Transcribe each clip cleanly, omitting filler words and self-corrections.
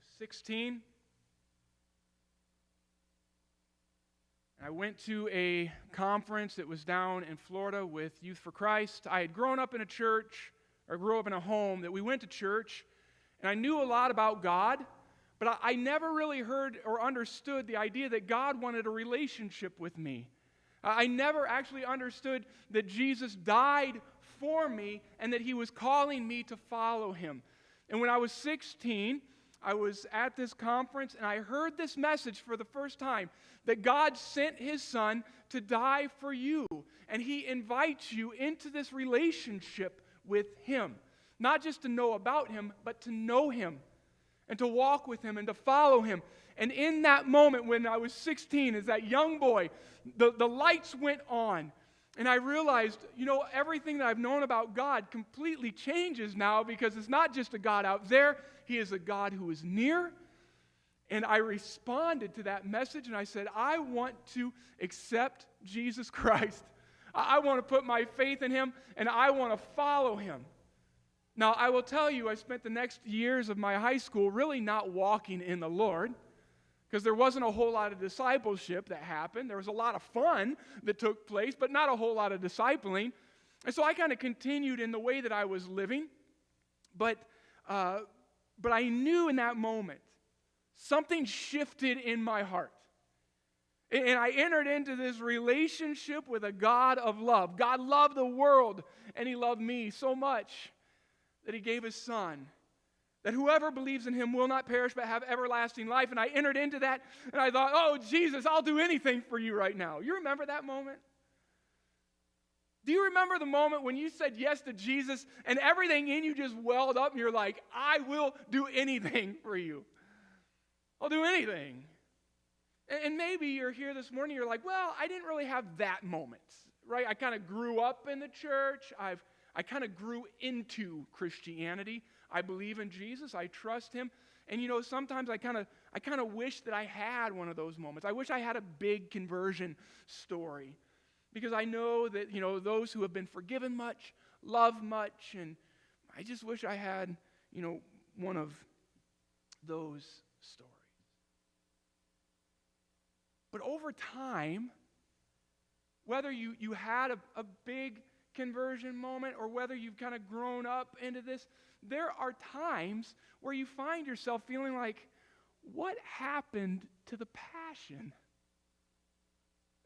was 16. I went to a conference that was down in Florida with Youth for Christ. I had grown up in a church, or grew up in a home that we went to church, and I knew a lot about God, but I never really heard or understood the idea that God wanted a relationship with me. I never actually understood that Jesus died for me and that he was calling me to follow him. And when I was 16, I was at this conference and I heard this message for the first time, that God sent his son to die for you, and he invites you into this relationship with him. Not just to know about him, but to know him and to walk with him and to follow him. And in that moment when I was 16, as that young boy, the lights went on. And I realized, everything that I've known about God completely changes now, because it's not just a God out there. He is a God who is near. And I responded to that message and I said, I want to accept Jesus Christ. I want to put my faith in him and I want to follow him. Now, I will tell you, I spent the next years of my high school really not walking in the Lord, because there wasn't a whole lot of discipleship that happened. There was a lot of fun that took place, but not a whole lot of discipling. And so I kind of continued in the way that I was living. But I knew in that moment, something shifted in my heart. And I entered into this relationship with a God of love. God loved the world, and he loved me so much that he gave his son, that whoever believes in him will not perish but have everlasting life. And I entered into that, and I thought, oh, Jesus, I'll do anything for you right now. You remember that moment? Do you remember the moment when you said yes to Jesus, and everything in you just welled up, and you're like, I will do anything for you. I'll do anything. And maybe you're here this morning, you're like, well, I didn't really have that moment, right? I kind of grew up in the church. I kind of grew into Christianity. I believe in Jesus. I trust him. And sometimes I kind of wish that I had one of those moments. I wish I had a big conversion story, because I know that, those who have been forgiven much, love much, and I just wish I had, one of those stories. But over time, whether you had a big conversion moment or whether you've kind of grown up into this, there are times where you find yourself feeling like, what happened to the passion?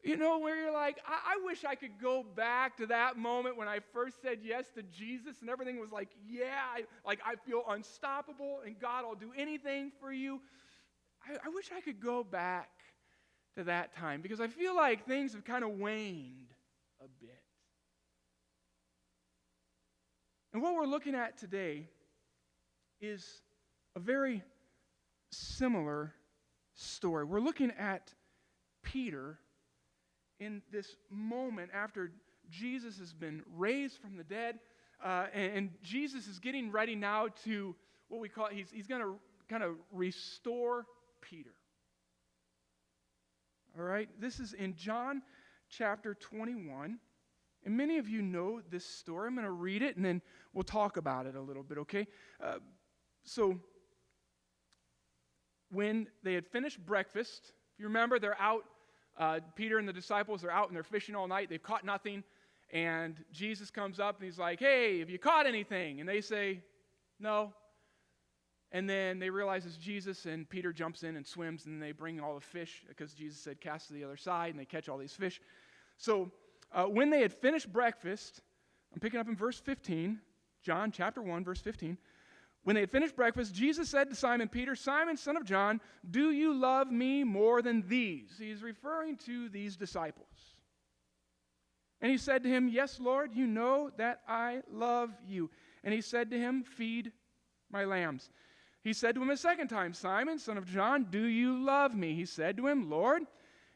Where you're like, I wish I could go back to that moment when I first said yes to Jesus and everything was like, yeah, I feel unstoppable and God, I'll do anything for you. I wish I could go back to that time, because I feel like things have kind of waned a bit. And what we're looking at today is a very similar story. We're looking at Peter in this moment after Jesus has been raised from the dead, and Jesus is getting ready now to what we call, he's going to kind of restore Peter. All right, this is in John chapter 21. And many of you know this story. I'm going to read it, and then we'll talk about it a little bit, okay? So when they had finished breakfast, if you remember, they're out, Peter and the disciples are out and they're fishing all night. They've caught nothing. And Jesus comes up and he's like, hey, have you caught anything? And they say, no. And then they realize it's Jesus, and Peter jumps in and swims, and they bring all the fish, because Jesus said, cast to the other side, and they catch all these fish. So when they had finished breakfast, I'm picking up in verse 15, John chapter 1, verse 15. When they had finished breakfast, Jesus said to Simon Peter, Simon, son of John, do you love me more than these? He's referring to these disciples. And he said to him, yes, Lord, you know that I love you. And he said to him, feed my lambs. He said to him a second time, Simon, son of John, do you love me? He said to him, Lord,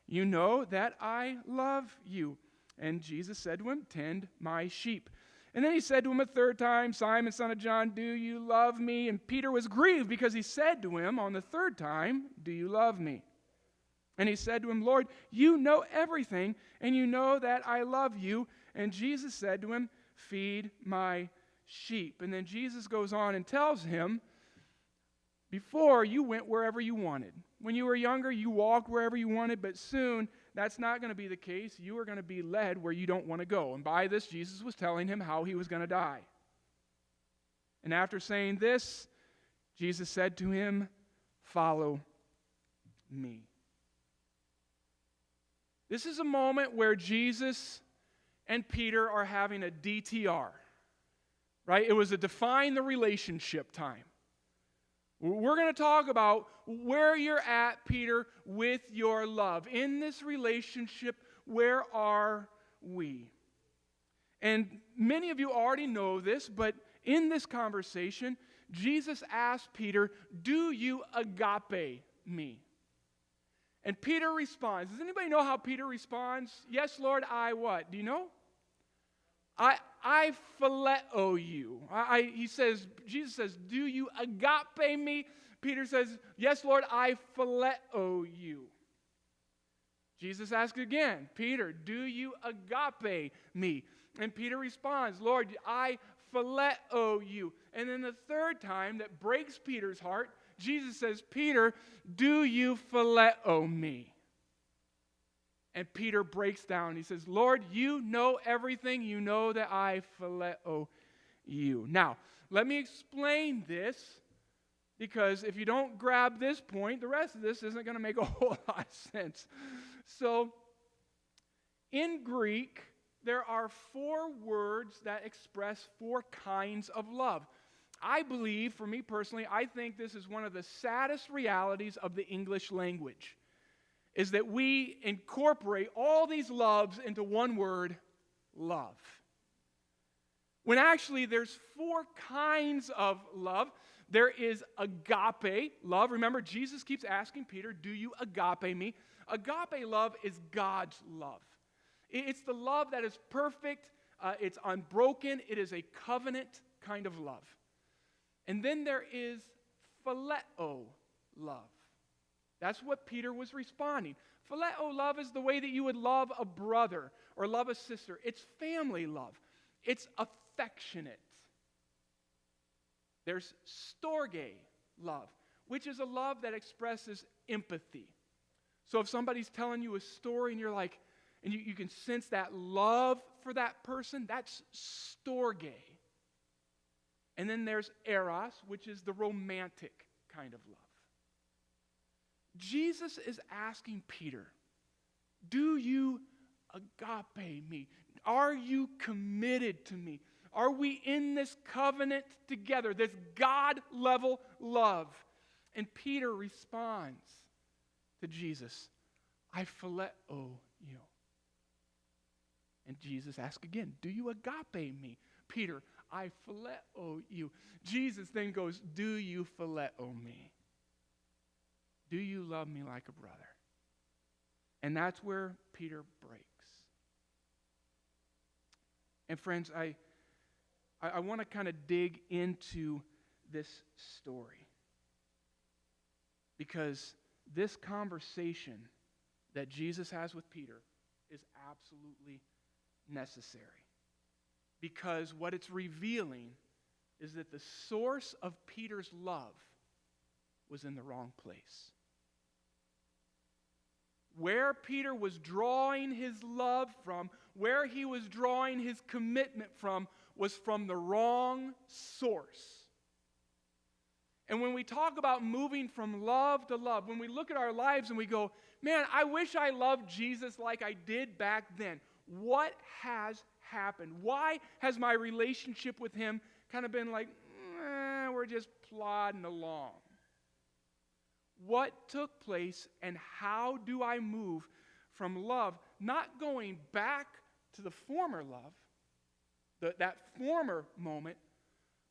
you know that I love you. And Jesus said to him, tend my sheep. And then he said to him a third time, Simon, son of John, do you love me? And Peter was grieved because he said to him on the third time, do you love me? And he said to him, Lord, you know everything, and you know that I love you. And Jesus said to him, feed my sheep. And then Jesus goes on and tells him Before, you went wherever you wanted. When you were younger, you walked wherever you wanted, but soon, that's not going to be the case. You are going to be led where you don't want to go. And by this, Jesus was telling him how he was going to die. And after saying this, Jesus said to him, "Follow me." This is a moment where Jesus and Peter are having a DTR, right? It was a define the relationship time. We're going to talk about where you're at, Peter, with your love. In this relationship, where are we? And many of you already know this, but in this conversation, Jesus asked Peter, "Do you agape me?" And Peter responds. Does anybody know how Peter responds? "Yes, Lord, I" what? Do you know? I phileo you. Jesus says, "Do you agape me?" Peter says, "Yes, Lord, I phileo you." Jesus asks again, "Peter, do you agape me?" And Peter responds, "Lord, I phileo you." And then the third time that breaks Peter's heart, Jesus says, "Peter, do you phileo me?" And Peter breaks down. He says, "Lord, you know everything. You know that I phileo you." Now, let me explain this, because if you don't grab this point, the rest of this isn't going to make a whole lot of sense. So, in Greek, there are 4 words that express 4 kinds of love. I believe, for me personally, I think this is one of the saddest realities of the English language, is that we incorporate all these loves into one word, love. When actually there's 4 kinds of love. There is agape love. Remember, Jesus keeps asking Peter, "Do you agape me?" Agape love is God's love. It's the love that is perfect. It's unbroken. It is a covenant kind of love. And then there is phileo love. That's what Peter was responding. Phileo love is the way that you would love a brother or love a sister. It's family love. It's affectionate. There's storge love, which is a love that expresses empathy. So if somebody's telling you a story and you're like, and you can sense that love for that person, that's storge. And then there's eros, which is the romantic kind of love. Jesus is asking Peter, "Do you agape me? Are you committed to me? Are we in this covenant together, this God-level love?" And Peter responds to Jesus, "I phileo you." And Jesus asks again, "Do you agape me?" Peter, "I phileo you." Jesus then goes, "Do you phileo me? Do you love me like a brother?" And that's where Peter breaks. And friends, I want to kind of dig into this story, because this conversation that Jesus has with Peter is absolutely necessary. Because what it's revealing is that the source of Peter's love was in the wrong place. Where Peter was drawing his love from, where he was drawing his commitment from, was from the wrong source. And when we talk about moving from love to love, when we look at our lives and we go, "Man, I wish I loved Jesus like I did back then," what has happened? Why has my relationship with him kind of been like, we're just plodding along? What took place, and how do I move from love, not going back to the former love, that former moment,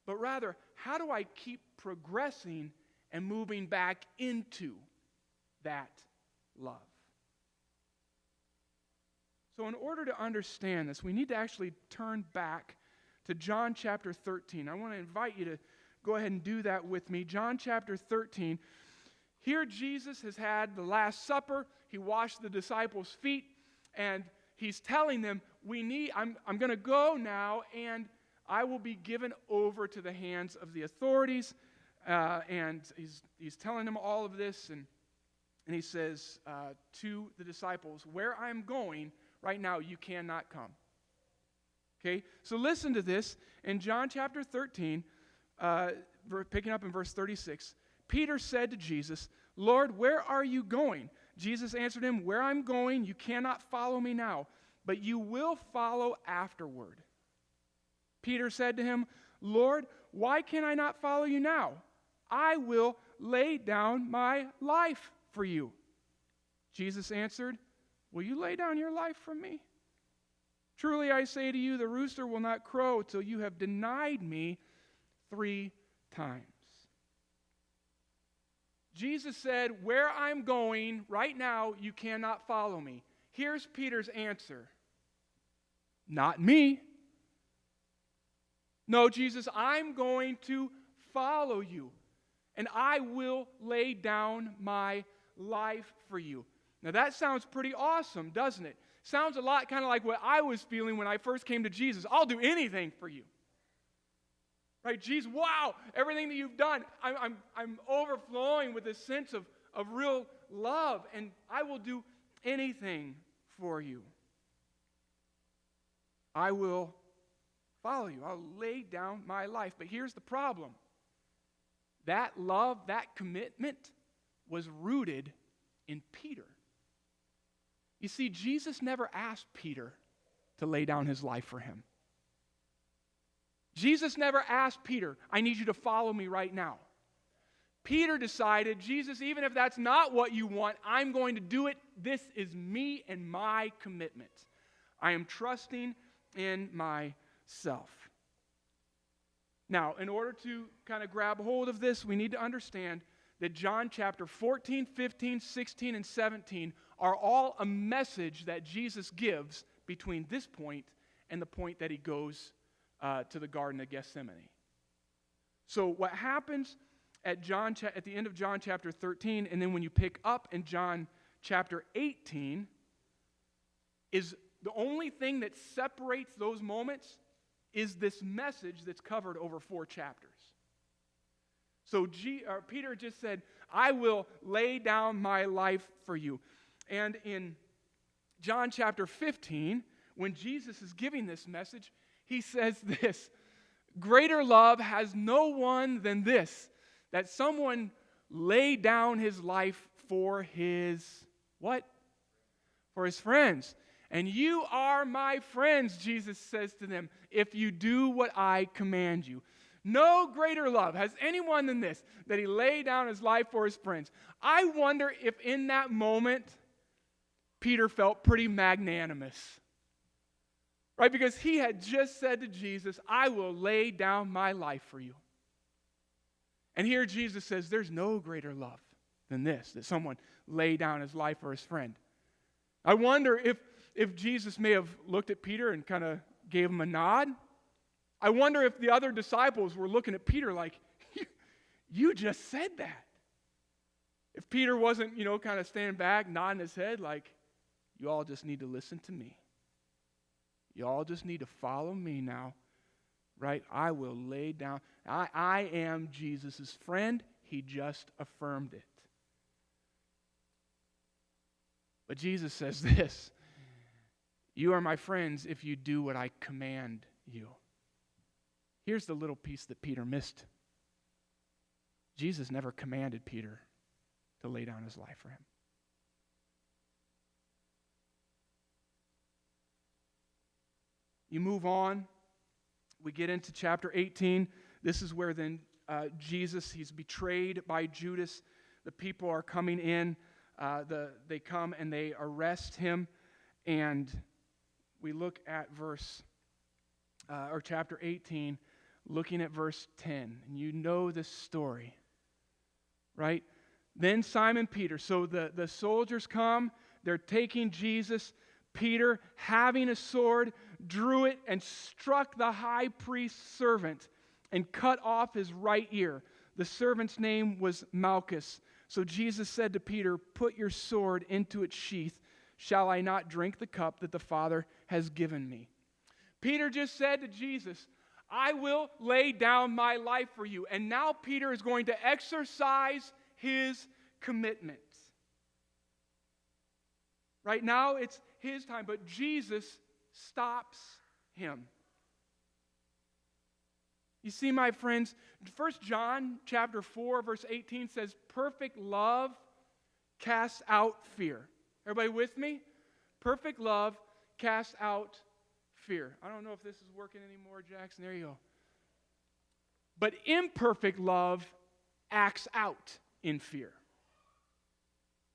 but rather, how do I keep progressing and moving back into that love? So in order to understand this, we need to actually turn back to John chapter 13. I want to invite you to go ahead and do that with me. John chapter 13. Here Jesus has had the Last Supper. He washed the disciples' feet, and he's telling them, I'm going to go now, and I will be given over to the hands of the authorities. and he's telling them all of this, and he says to the disciples, where I'm going right now, you cannot come. Okay, so listen to this. In John chapter 13, picking up in verse 36, Peter said to Jesus, Lord, where are you going? Jesus answered him, where I'm going, you cannot follow me now, but you will follow afterward. Peter said to him, Lord, why can I not follow you now? I will lay down my life for you. Jesus answered, will you lay down your life for me? Truly I say to you, the rooster will not crow till you have denied me 3 times. Jesus said, where I'm going right now, you cannot follow me. Here's Peter's answer. Not me. No, Jesus, I'm going to follow you, and I will lay down my life for you. Now that sounds pretty awesome, doesn't it? Sounds a lot kind of like what I was feeling when I first came to Jesus. I'll do anything for you. Right, Jesus, wow, everything that you've done, I'm overflowing with this sense of real love, and I will do anything for you. I will follow you. I'll lay down my life. But here's the problem. That love, that commitment was rooted in Peter. You see, Jesus never asked Peter to lay down his life for him. Jesus never asked Peter, I need you to follow me right now. Peter decided, Jesus, even if that's not what you want, I'm going to do it. This is me and my commitment. I am trusting in myself. Now, in order to kind of grab hold of this, we need to understand that John chapter 14, 15, 16, and 17 are all a message that Jesus gives between this point and the point that he goes to the Garden of Gethsemane. So what happens at the end of John chapter 13, and then when you pick up in John chapter 18, is the only thing that separates those moments is this message that's covered over 4 chapters. So Peter just said, I will lay down my life for you. And in John chapter 15, when Jesus is giving this message, he says this, greater love has no one than this, that someone lay down his life for his, what? For his friends. And you are my friends, Jesus says to them, if you do what I command you. No greater love has anyone than this, that he lay down his life for his friends. I wonder if in that moment, Peter felt pretty magnanimous. Right? Because he had just said to Jesus, I will lay down my life for you. And here Jesus says, there's no greater love than this, that someone lay down his life for his friend. I wonder if Jesus may have looked at Peter and kind of gave him a nod. I wonder if the other disciples were looking at Peter like, you just said that. If Peter wasn't, kind of standing back, nodding his head like, you all just need to listen to me. You all just need to follow me now, right? I will lay down. I am Jesus' friend. He just affirmed it. But Jesus says this, you are my friends if you do what I command you. Here's the little piece that Peter missed. Jesus never commanded Peter to lay down his life for him. You move on. We get into chapter 18. This is where then Jesus, he's betrayed by Judas. The people are coming in. They come and they arrest him. And we look at chapter 18, looking at verse 10. And you know this story, right? Then Simon Peter. So the soldiers come. They're taking Jesus. Peter, having a sword, drew it and struck the high priest's servant and cut off his right ear. The servant's name was Malchus. So Jesus said to Peter, put your sword into its sheath. Shall I not drink the cup that the Father has given me? Peter just said to Jesus, I will lay down my life for you. And now Peter is going to exercise his commitment. Right now it's his time, but Jesus stops him. You see, my friends, 1 John chapter 4, verse 18 says, perfect love casts out fear. Everybody with me? Perfect love casts out fear. I don't know if this is working anymore, Jackson. There you go. But imperfect love acts out in fear.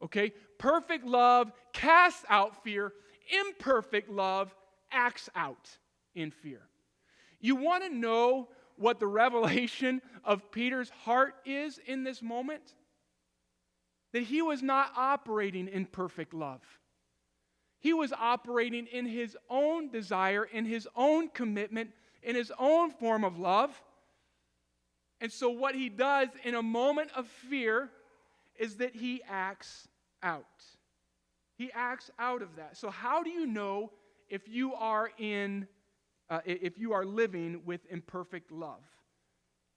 Okay? Perfect love casts out fear. Imperfect love acts out in fear. You want to know what the revelation of Peter's heart is in this moment? That he was not operating in perfect love. He was operating in his own desire, in his own commitment, in his own form of love. And so what he does in a moment of fear is that he acts out. He acts out of that. So how do you know if you are living with imperfect love?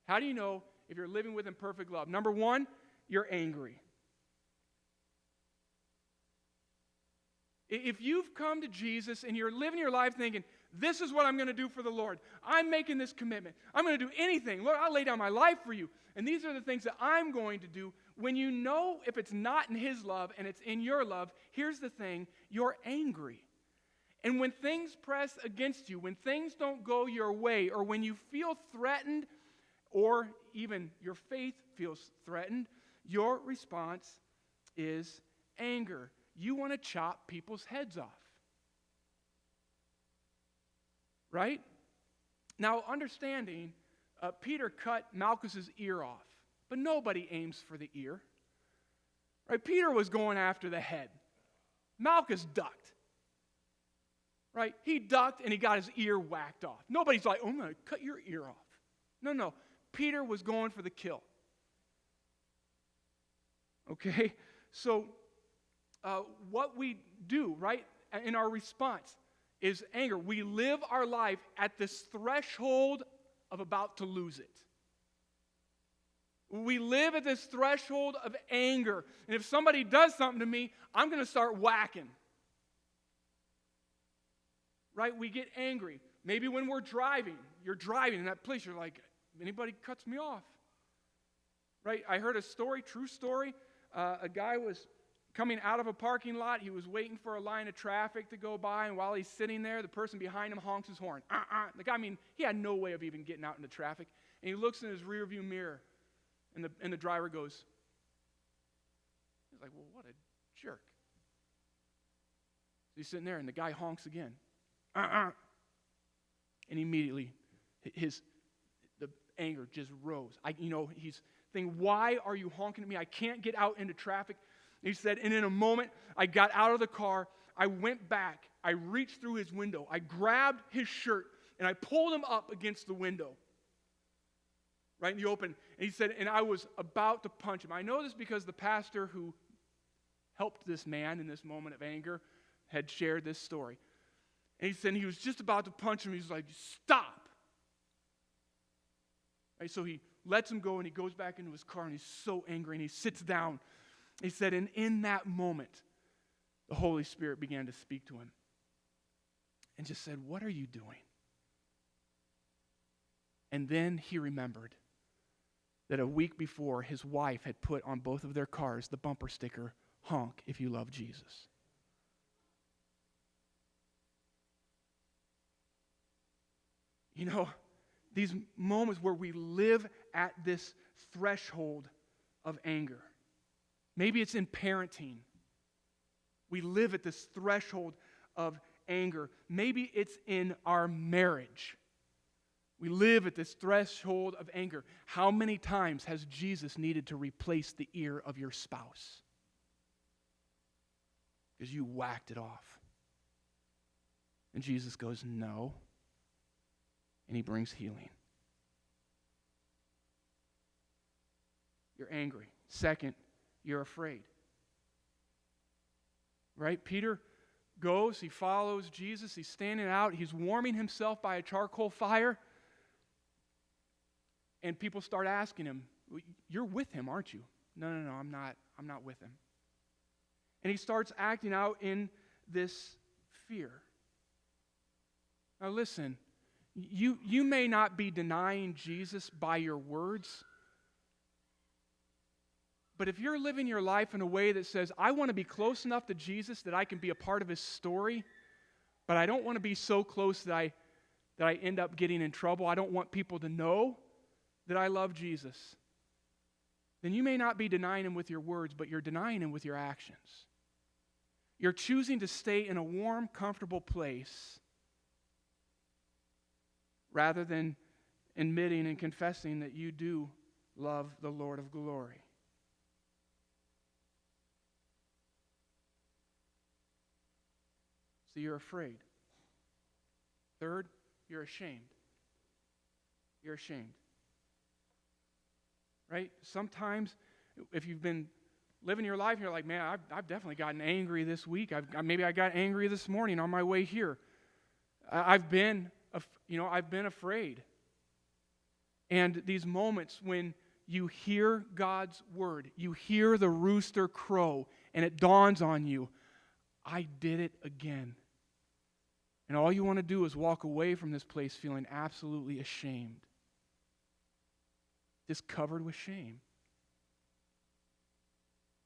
How do you know if you're living with imperfect love? Number one, you're angry. If you've come to Jesus and you're living your life thinking, this is what I'm going to do for the Lord. I'm making this commitment. I'm going to do anything. Lord, I'll lay down my life for you. And these are the things that I'm going to do. When you know if it's not in his love and it's in your love, here's the thing, you're angry. And when things press against you, when things don't go your way, or when you feel threatened, or even your faith feels threatened, your response is anger. You want to chop people's heads off. Right? Now, understanding, Peter cut Malchus's ear off, but nobody aims for the ear. Right? Peter was going after the head. Malchus ducked. Right? He ducked and he got his ear whacked off. Nobody's like, oh, I'm going to cut your ear off. No. Peter was going for the kill. Okay? So, what we do, right, in our response is anger. We live our life at this threshold of about to lose it. We live at this threshold of anger. And if somebody does something to me, I'm going to start whacking. Right? We get angry. Maybe when we're driving, you're driving in that place, you're like, anybody cuts me off. Right? I heard a story, true story. A guy was coming out of a parking lot. He was waiting for a line of traffic to go by, and while he's sitting there, the person behind him honks his horn. The guy, he had no way of even getting out into traffic. And he looks in his rearview mirror, and the driver goes, he's like, well, what a jerk. So he's sitting there, and the guy honks again. And immediately, the anger just rose. He's thinking, why are you honking at me? I can't get out into traffic. He said, and in a moment, I got out of the car, I went back, I reached through his window, I grabbed his shirt, and I pulled him up against the window, right in the open. And he said, and I was about to punch him. I know this because the pastor who helped this man in this moment of anger had shared this story. And he said he was just about to punch him. He's like, stop. Right, so he lets him go, and he goes back into his car, and he's so angry, and he sits down. He said, and in that moment, the Holy Spirit began to speak to him and just said, what are you doing? And then he remembered that a week before, his wife had put on both of their cars the bumper sticker, honk if you love Jesus. These moments where we live at this threshold of anger. Maybe it's in parenting. We live at this threshold of anger. Maybe it's in our marriage. We live at this threshold of anger. How many times has Jesus needed to replace the ear of your spouse? Because you whacked it off. And Jesus goes, no. And he brings healing. You're angry. Second, you're afraid. Right? Peter goes, he follows Jesus, he's standing out, he's warming himself by a charcoal fire, And people start asking him, "You're with him, aren't you?" No, I'm not with him. And he starts acting out in this fear. Now listen, you may not be denying Jesus by your words, but if you're living your life in a way that says, I want to be close enough to Jesus that I can be a part of his story, but I don't want to be so close that I end up getting in trouble, I don't want people to know that I love Jesus, then you may not be denying him with your words, but you're denying him with your actions. You're choosing to stay in a warm, comfortable place rather than admitting and confessing that you do love the Lord of glory. So you're afraid. Third, you're ashamed. You're ashamed. Right? Sometimes, if you've been living your life and you're like, man, I've definitely gotten angry this week. Maybe I got angry this morning on my way here. I've been afraid. And these moments when you hear God's word, you hear the rooster crow, and it dawns on you, I did it again. And all you want to do is walk away from this place feeling absolutely ashamed. Just covered with shame.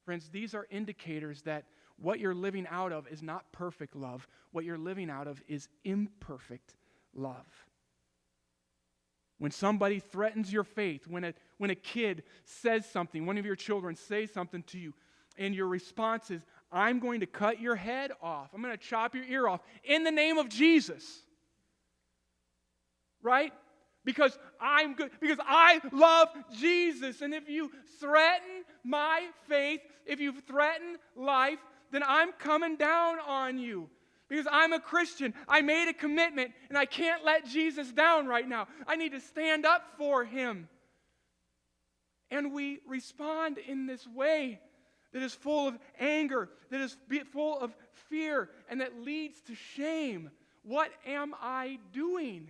Friends, these are indicators that what you're living out of is not perfect love. What you're living out of is imperfect love. When somebody threatens your faith, when a kid says something, one of your children says something to you, and your response is, I'm going to cut your head off. I'm going to chop your ear off in the name of Jesus. Right? Because I'm good. Because I love Jesus. And if you threaten my faith, if you threaten life, then I'm coming down on you. Because I'm a Christian. I made a commitment, and I can't let Jesus down right now. I need to stand up for him. And we respond in this way that is full of anger, that is full of fear, and that leads to shame. What am I doing?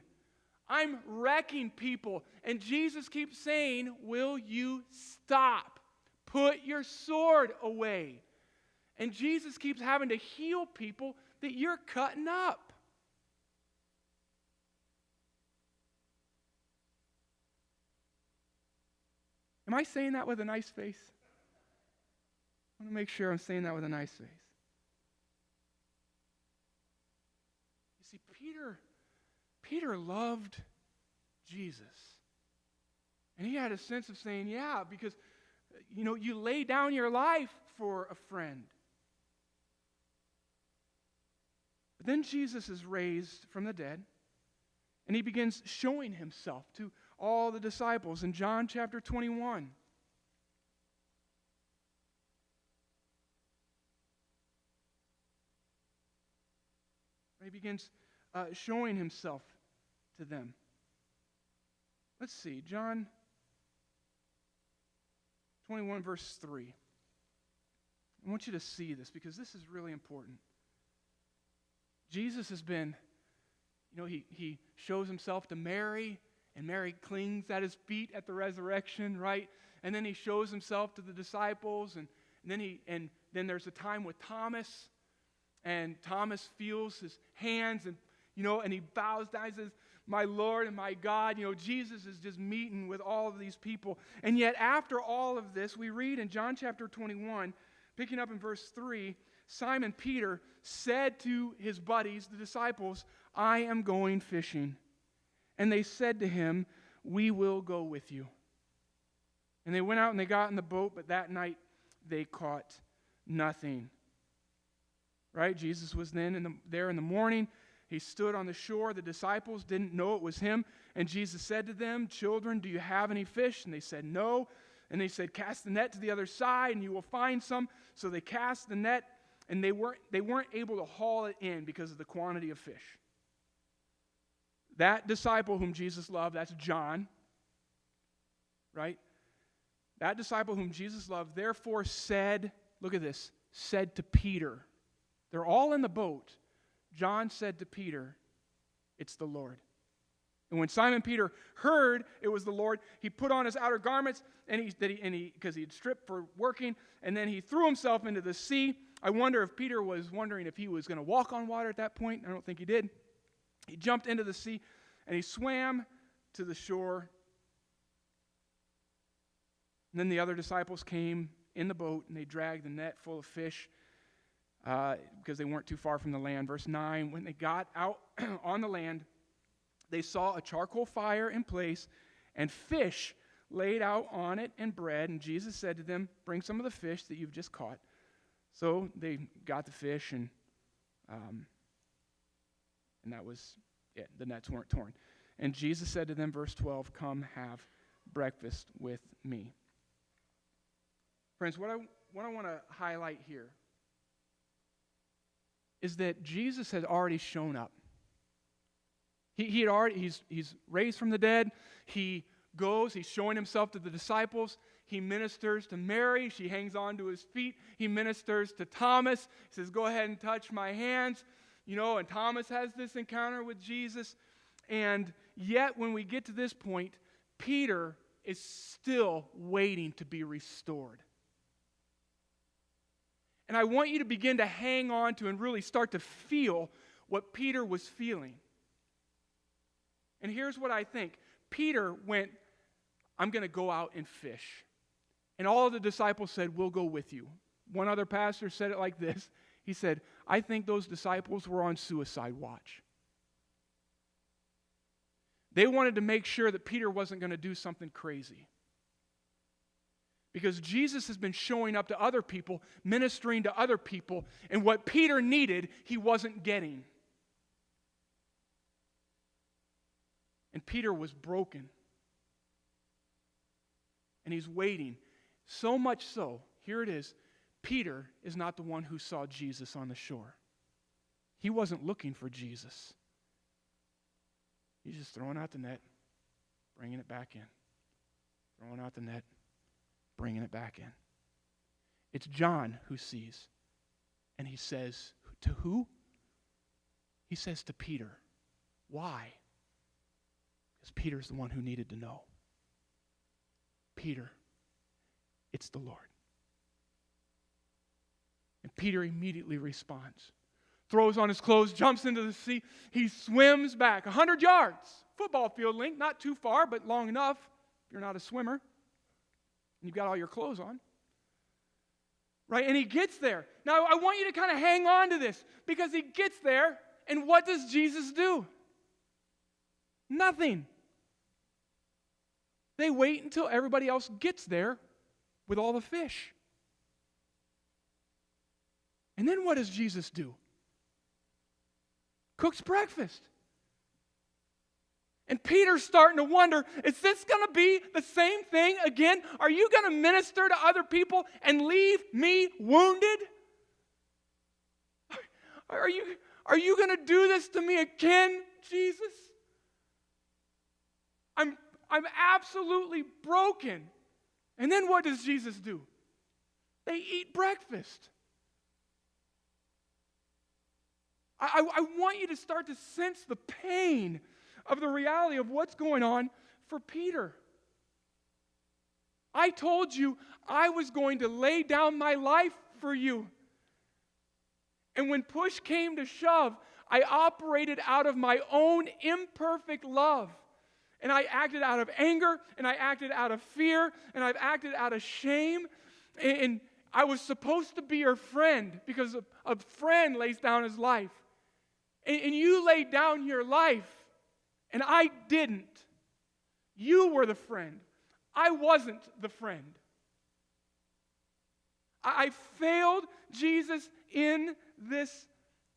I'm wrecking people. And Jesus keeps saying, will you stop? Put your sword away. And Jesus keeps having to heal people that you're cutting up. Am I saying that with a nice face? I want to make sure I'm saying that with a nice face. You see, Peter loved Jesus. And he had a sense of saying, yeah, because, you lay down your life for a friend. But then Jesus is raised from the dead, and he begins showing himself to all the disciples in John chapter 21. He begins showing himself to them. Let's see, John 21, verse 3. I want you to see this because this is really important. Jesus has been, he shows himself to Mary, and Mary clings at his feet at the resurrection, right? And then he shows himself to the disciples, and then there's a time with Thomas, and Thomas feels his hands, and he bows down and says, my Lord and my God. Jesus is just meeting with all of these people. And yet after all of this, we read in John chapter 21, picking up in verse 3, Simon Peter said to his buddies, the disciples, I am going fishing. And they said to him, we will go with you. And they went out and they got in the boat, but that night they caught nothing. Right? Jesus was then there in the morning. He stood on the shore. The disciples didn't know it was him. And Jesus said to them, children, do you have any fish? And they said, no. And they said, cast the net to the other side and you will find some. So they cast the net, and they weren't able to haul it in because of the quantity of fish. That disciple whom Jesus loved, that's John, right? That disciple whom Jesus loved, therefore said, look at this, said to Peter. They're all in the boat. John said to Peter, it's the Lord. And when Simon Peter heard it was the Lord, he put on his outer garments, because he had stripped for working, and then he threw himself into the sea. I wonder if Peter was wondering if he was going to walk on water at that point. I don't think he did. He jumped into the sea, and he swam to the shore. And then the other disciples came in the boat, and they dragged the net full of fish because they weren't too far from the land. Verse 9, when they got out on the land, they saw a charcoal fire in place and fish laid out on it and bread. And Jesus said to them, bring some of the fish that you've just caught. So they got the fish, and that was it. The nets weren't torn. And Jesus said to them, verse 12, come have breakfast with me. Friends, what I want to highlight here is that Jesus had already shown up. He's raised from the dead. He goes, he's showing himself to the disciples. He ministers to Mary. She hangs on to his feet. He ministers to Thomas. He says, go ahead and touch my hands. And Thomas has this encounter with Jesus. And yet, when we get to this point, Peter is still waiting to be restored. And I want you to begin to hang on to and really start to feel what Peter was feeling. And here's what I think. Peter went, I'm going to go out and fish. And all of the disciples said, we'll go with you. One other pastor said it like this. He said, I think those disciples were on suicide watch. They wanted to make sure that Peter wasn't going to do something crazy. Because Jesus has been showing up to other people, ministering to other people, and what Peter needed, he wasn't getting. And Peter was broken. And he's waiting. So much so, here it is, Peter is not the one who saw Jesus on the shore. He wasn't looking for Jesus. He's just throwing out the net, bringing it back in. Throwing out the net, bringing it back in. It's John who sees. And he says, to who? He says to Peter. Why? Because Peter's the one who needed to know. Peter, it's the Lord. And Peter immediately responds. Throws on his clothes, jumps into the sea. He swims back 100 yards. Football field length, not too far, but long enough if you're not a swimmer. And you've got all your clothes on. Right? And he gets there. Now, I want you to kind of hang on to this because he gets there, and what does Jesus do? Nothing. They wait until everybody else gets there with all the fish. And then what does Jesus do? Cooks breakfast. And Peter's starting to wonder, is this going to be the same thing again? Are you going to minister to other people and leave me wounded? Are you going to do this to me again, Jesus? I'm absolutely broken. And then what does Jesus do? They eat breakfast. I want you to start to sense the pain of the reality of what's going on for Peter. I told you I was going to lay down my life for you. And when push came to shove, I operated out of my own imperfect love. And I acted out of anger, and I acted out of fear, and I've acted out of shame. And I was supposed to be your friend because a friend lays down his life. And you laid down your life, and I didn't. You were the friend. I wasn't the friend. I failed Jesus in this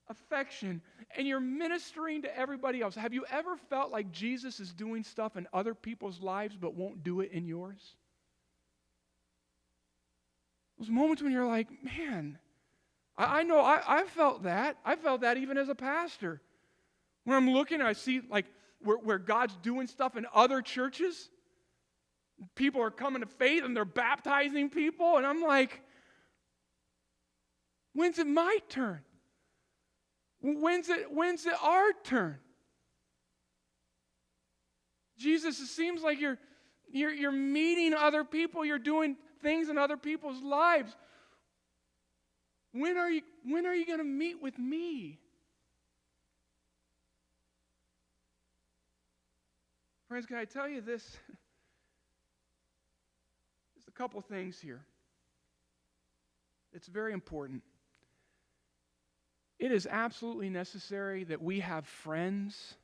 affection, and you're ministering to everybody else. Have you ever felt like Jesus is doing stuff in other people's lives but won't do it in yours? Those moments when you're like, man, I know I felt that. I felt that even as a pastor. When I'm looking and I see like where God's doing stuff in other churches, people are coming to faith and they're baptizing people, and I'm like, when's it my turn? When's it our turn? Jesus, it seems like you're meeting other people, you're doing things in other people's lives. When are you going to meet with me? Friends, can I tell you this? There's a couple things here. It's very important. It is absolutely necessary that we have friends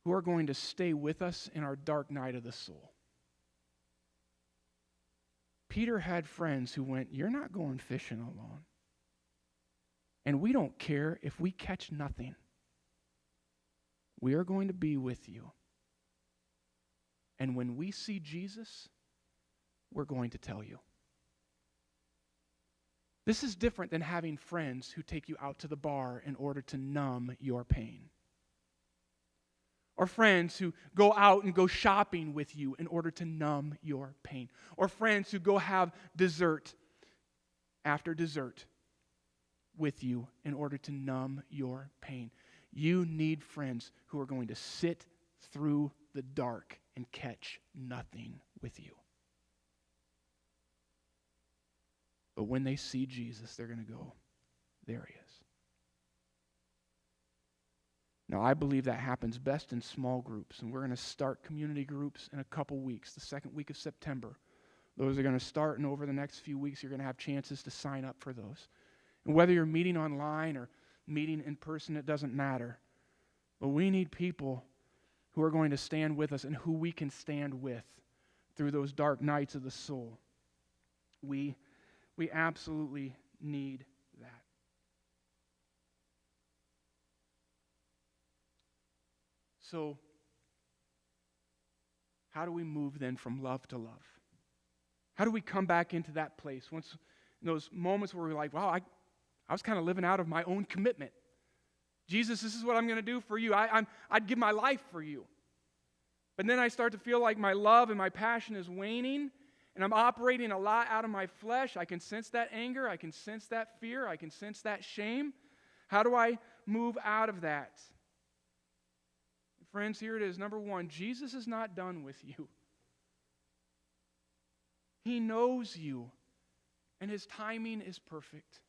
who are going to stay with us in our dark night of the soul. Peter had friends who went, "You're not going fishing alone. And we don't care if we catch nothing. We are going to be with you. And when we see Jesus, we're going to tell you." This is different than having friends who take you out to the bar in order to numb your pain. Or friends who go out and go shopping with you in order to numb your pain. Or friends who go have dessert after dessert with you in order to numb your pain. You need friends who are going to sit through the dark and catch nothing with you. But when they see Jesus, they're going to go, "There he is." Now, I believe that happens best in small groups, and we're going to start community groups in a couple weeks, the second week of September. Those are going to start, and over the next few weeks, you're going to have chances to sign up for those. And whether you're meeting online or meeting in person, it doesn't matter. But we need people who are going to stand with us and who we can stand with through those dark nights of the soul. We absolutely need that. So, how do we move then from love to love? How do we come back into that place? Once in those moments where we're like, wow, I was kind of living out of my own commitment. Jesus, this is what I'm going to do for you. I'd give my life for you. But then I start to feel like my love and my passion is waning, and I'm operating a lot out of my flesh. I can sense that anger. I can sense that fear. I can sense that shame. How do I move out of that? Friends, here it is. Number one, Jesus is not done with you. He knows you, and his timing is perfect.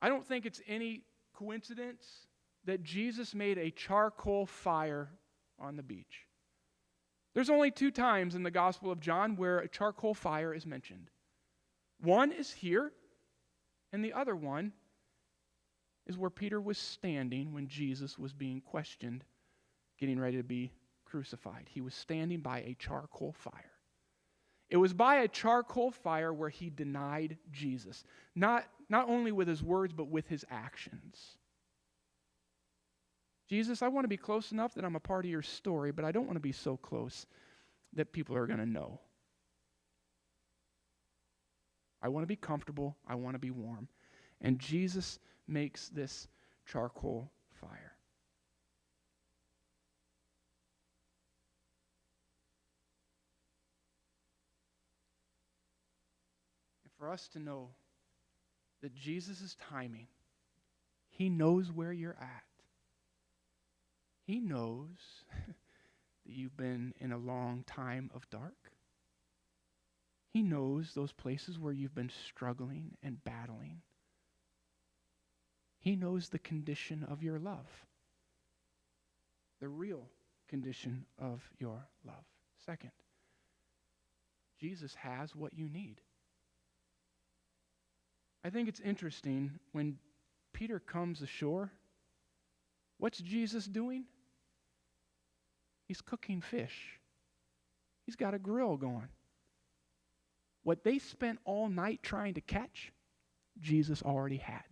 I don't think it's any coincidence that Jesus made a charcoal fire on the beach. There's only 2 times in the Gospel of John where a charcoal fire is mentioned. One is here, and the other one is where Peter was standing when Jesus was being questioned, getting ready to be crucified. He was standing by a charcoal fire. It was by a charcoal fire where he denied Jesus, not only with his words, but with his actions. Jesus, I want to be close enough that I'm a part of your story, but I don't want to be so close that people are going to know. I want to be comfortable. I want to be warm. And Jesus makes this charcoal fire. And for us to know that Jesus' timing, he knows where you're at. He knows that you've been in a long time of dark. He knows those places where you've been struggling and battling. He knows the condition of your love, the real condition of your love. Second, Jesus has what you need. I think it's interesting when Peter comes ashore, what's Jesus doing? He's cooking fish. He's got a grill going. What they spent all night trying to catch, Jesus already had.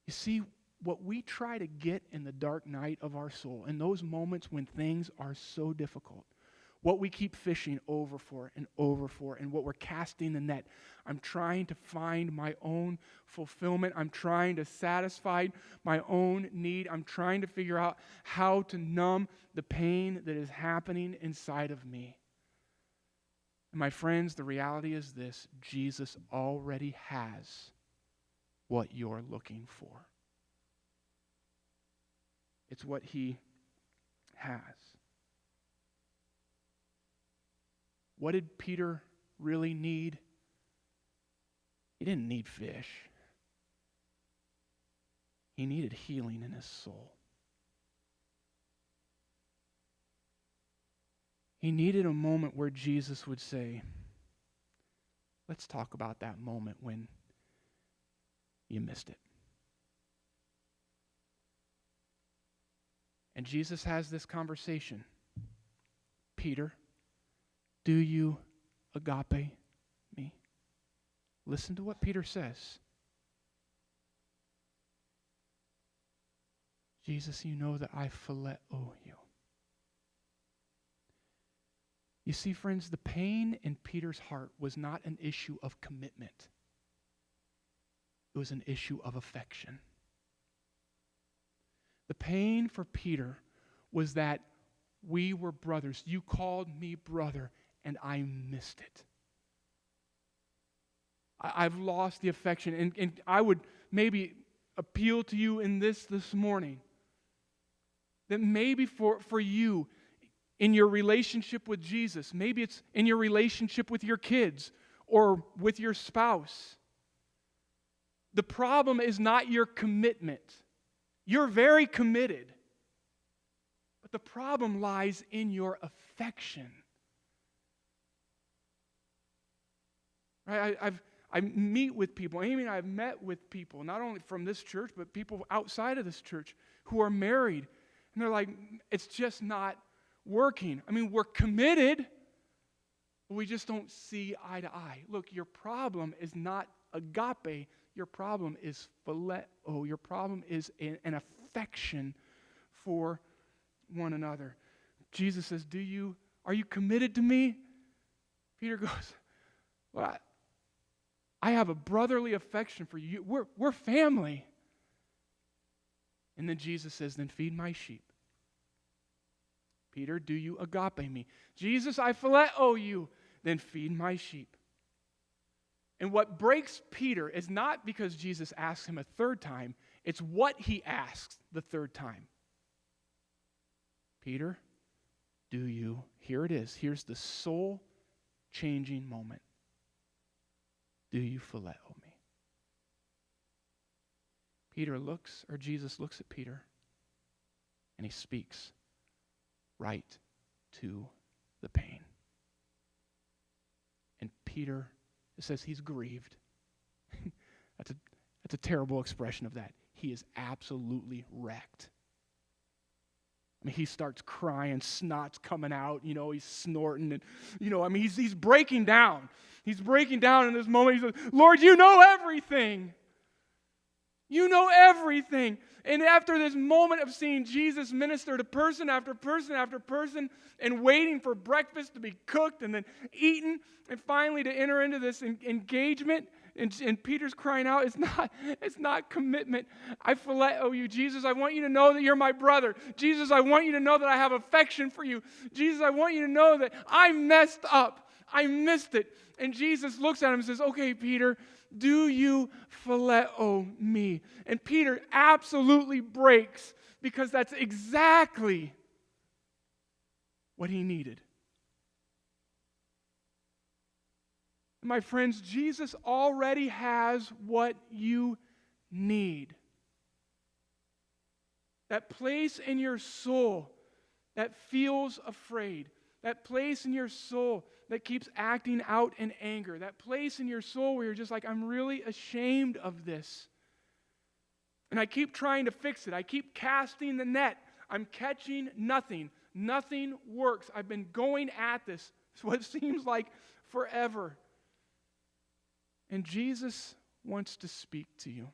You see, what we try to get in the dark night of our soul, in those moments when things are so difficult, what we keep fishing over for, and what we're casting the net. I'm trying to find my own fulfillment. I'm trying to satisfy my own need. I'm trying to figure out how to numb the pain that is happening inside of me. And my friends, the reality is this: Jesus already has what you're looking for. It's what he has. What did Peter really need? He didn't need fish. He needed healing in his soul. He needed a moment where Jesus would say, let's talk about that moment when you missed it. And Jesus has this conversation. Peter, do you agape me? Listen to what Peter says. Jesus, you know that I phileo you. You see, friends, the pain in Peter's heart was not an issue of commitment. It was an issue of affection. The pain for Peter was that we were brothers. You called me brother, and I missed it. I've lost the affection. And I would maybe appeal to you in this morning, that maybe for you, in your relationship with Jesus, maybe it's in your relationship with your kids or with your spouse, the problem is not your commitment. You're very committed. But the problem lies in your affection. Right? I meet with people. Amy and I have met with people, not only from this church, but people outside of this church who are married. And they're like, it's just not working. I mean, we're committed, but we just don't see eye to eye. Look, your problem is not agape. Your problem is phileo. Your problem is an affection for one another. Jesus says, are you committed to me? Peter goes, well, I have a brotherly affection for you. We're family. And then Jesus says, then feed my sheep. Peter, do you agape me? Jesus, I phileo you. Then feed my sheep. And what breaks Peter is not because Jesus asks him a third time, it's what he asks the third time. Peter, do you, here it is, here's the soul-changing moment. Do you phileo me? Jesus looks at Peter, and he speaks right to the pain. And Peter, it says he's grieved. That's a terrible expression of that. He is absolutely wrecked. I mean, he starts crying, snot's coming out, he's snorting, and, he's breaking down. He's breaking down in this moment. He says, Lord, you know everything. You know everything. And after this moment of seeing Jesus minister to person after person after person and waiting for breakfast to be cooked and then eaten and finally to enter into this engagement, and Peter's crying out, it's not commitment. I phileo you. Jesus, I want you to know that you're my brother. Jesus, I want you to know that I have affection for you. Jesus, I want you to know that I messed up. I missed it. And Jesus looks at him and says, okay, Peter, do you phileo me? And Peter absolutely breaks because that's exactly what he needed. My friends, Jesus already has what you need. That place in your soul that feels afraid. That place in your soul that keeps acting out in anger. That place in your soul where you're just like, I'm really ashamed of this. And I keep trying to fix it. I keep casting the net. I'm catching nothing. Nothing works. I've been going at this. It's what seems like forever. And Jesus wants to speak to you.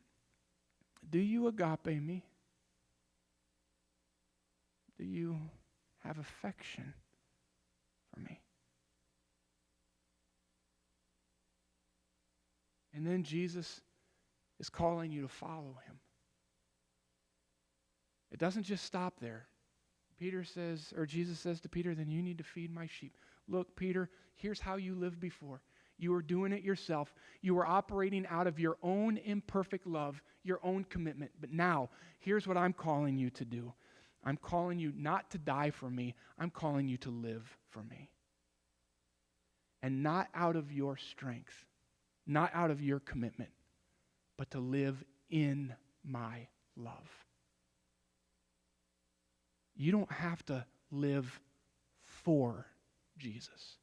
Do you agape me? Do you have affection for me? And then Jesus is calling you to follow him. It doesn't just stop there. Jesus says to Peter, then you need to feed my sheep. Look, Peter, here's how you lived before. You were doing it yourself. You were operating out of your own imperfect love, your own commitment. But now, here's what I'm calling you to do. I'm calling you not to die for me. I'm calling you to live for me. And not out of your strength, not out of your commitment, but to live in my love. You don't have to live for Jesus.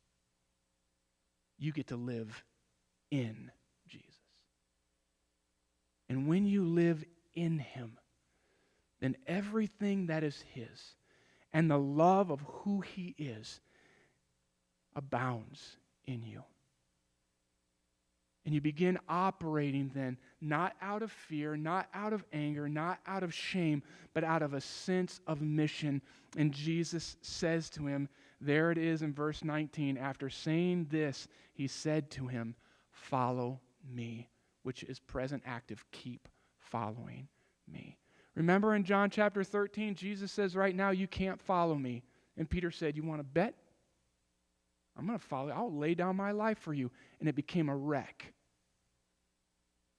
You get to live in Jesus. And when you live in him, then everything that is his and the love of who he is abounds in you. And you begin operating then, not out of fear, not out of anger, not out of shame, but out of a sense of mission. And Jesus says to him, there it is in verse 19, after saying this, he said to him, follow me, which is present active, keep following me. Remember in John chapter 13, Jesus says, right now you can't follow me. And Peter said, you want to bet? I'm going to follow you. I'll lay down my life for you. And it became a wreck.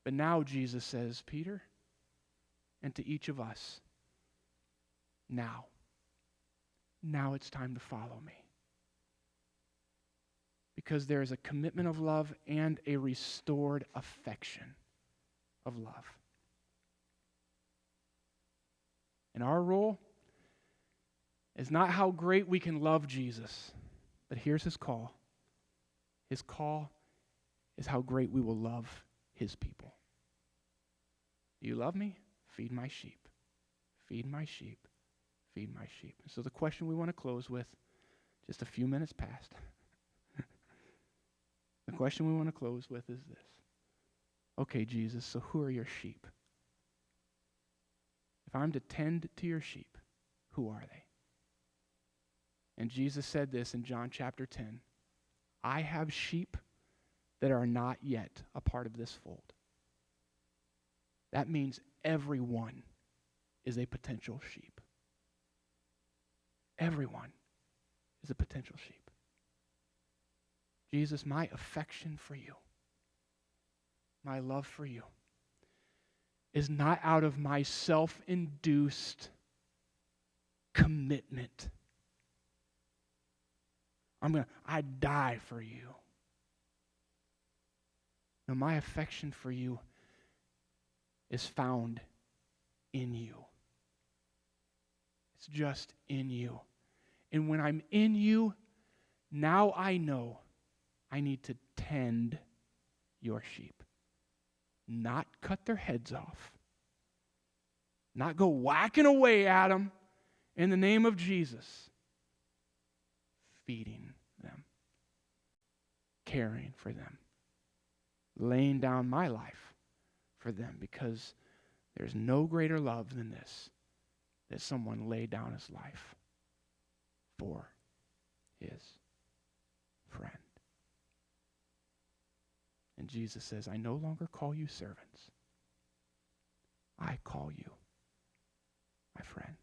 But now Jesus says, Peter, and to each of us, now it's time to follow me. Because there is a commitment of love and a restored affection of love. And our role is not how great we can love Jesus, but here's his call. His call is how great we will love his people. Do you love me? Feed my sheep. Feed my sheep. Feed my sheep. So the question we want to close with, just a few minutes past. The question we want to close with is this. Okay, Jesus, so who are your sheep? If I'm to tend to your sheep, who are they? And Jesus said this in John chapter 10. I have sheep that are not yet a part of this fold. That means everyone is a potential sheep. Everyone is a potential sheep. Jesus, my affection for you, my love for you, is not out of my self-induced commitment. I'd die for you. No, my affection for you is found in you. It's just in you. And when I'm in you, now I know I need to tend your sheep. Not cut their heads off. Not go whacking away at them in the name of Jesus. Feeding them. Caring for them. Laying down my life for them, because there's no greater love than this, that someone lay down his life for his friend. And Jesus says, I no longer call you servants. I call you my friend.